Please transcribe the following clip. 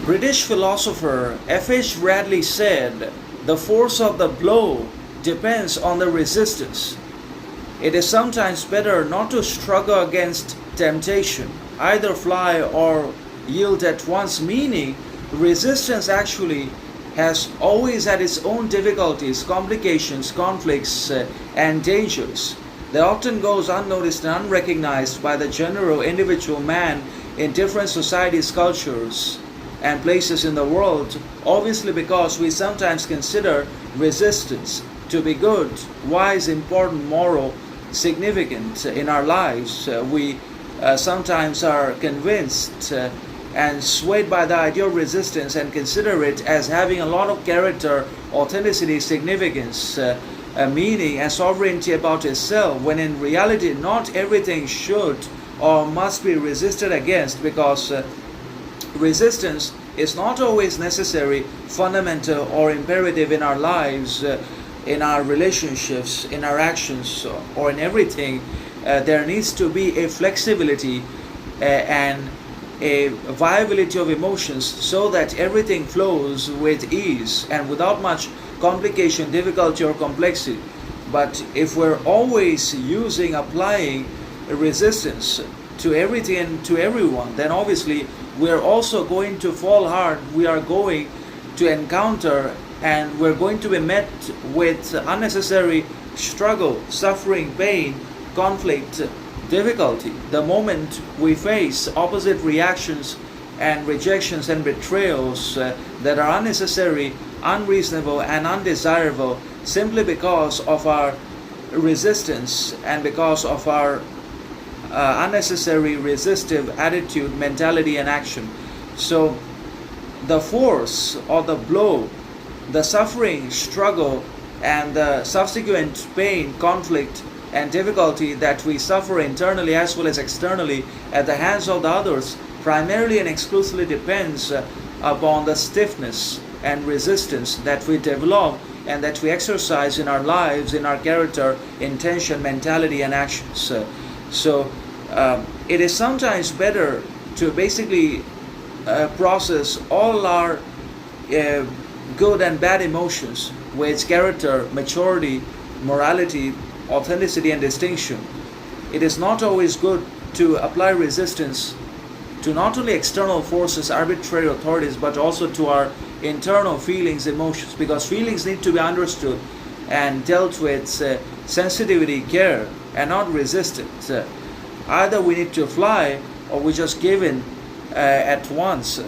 British philosopher F.H. Radley said, "The force of the blow depends on the resistance." It is sometimes better not to struggle against temptation, either fly or yield at once, meaning resistance actually has always had its own difficulties, complications, conflicts, and dangers. That often goes unnoticed and unrecognized by the general individual man in different societies, cultures, and places in the world, obviously because we sometimes consider resistance to be good, wise, important, moral, significant in our lives. We sometimes are convinced and swayed by the idea of resistance and consider it as having a lot of character, authenticity, significance, meaning, and sovereignty about itself, when in reality not everything should or must be resisted against, because resistance is not always necessary, fundamental, or imperative in our lives, in our relationships, in our actions, or in everything. There needs to be a flexibility and a viability of emotions so that everything flows with ease and without much complication, difficulty, or complexity. But if we're always applying resistance to everything and to everyone, then obviously we're also going to fall hard. We are going to encounter and we're going to be met with unnecessary struggle, suffering, pain, conflict, difficulty. The moment we face opposite reactions and rejections and betrayals that are unnecessary, unreasonable, and undesirable, simply because of our resistance and because of our unnecessary resistive attitude, mentality, and action. So the force or the blow, the suffering, struggle, and the subsequent pain, conflict, and difficulty that we suffer internally as well as externally at the hands of the others primarily and exclusively depends upon the stiffness and resistance that we develop and that we exercise in our lives, in our character, intention, mentality, and actions. So it is sometimes better to basically process all our good and bad emotions with character, maturity, morality, authenticity, and distinction. It is not always good to apply resistance to not only external forces, arbitrary authorities, but also to our internal feelings, emotions, because feelings need to be understood and dealt with sensitivity, care, and not resisted. Either we need to fly or we just give in at once.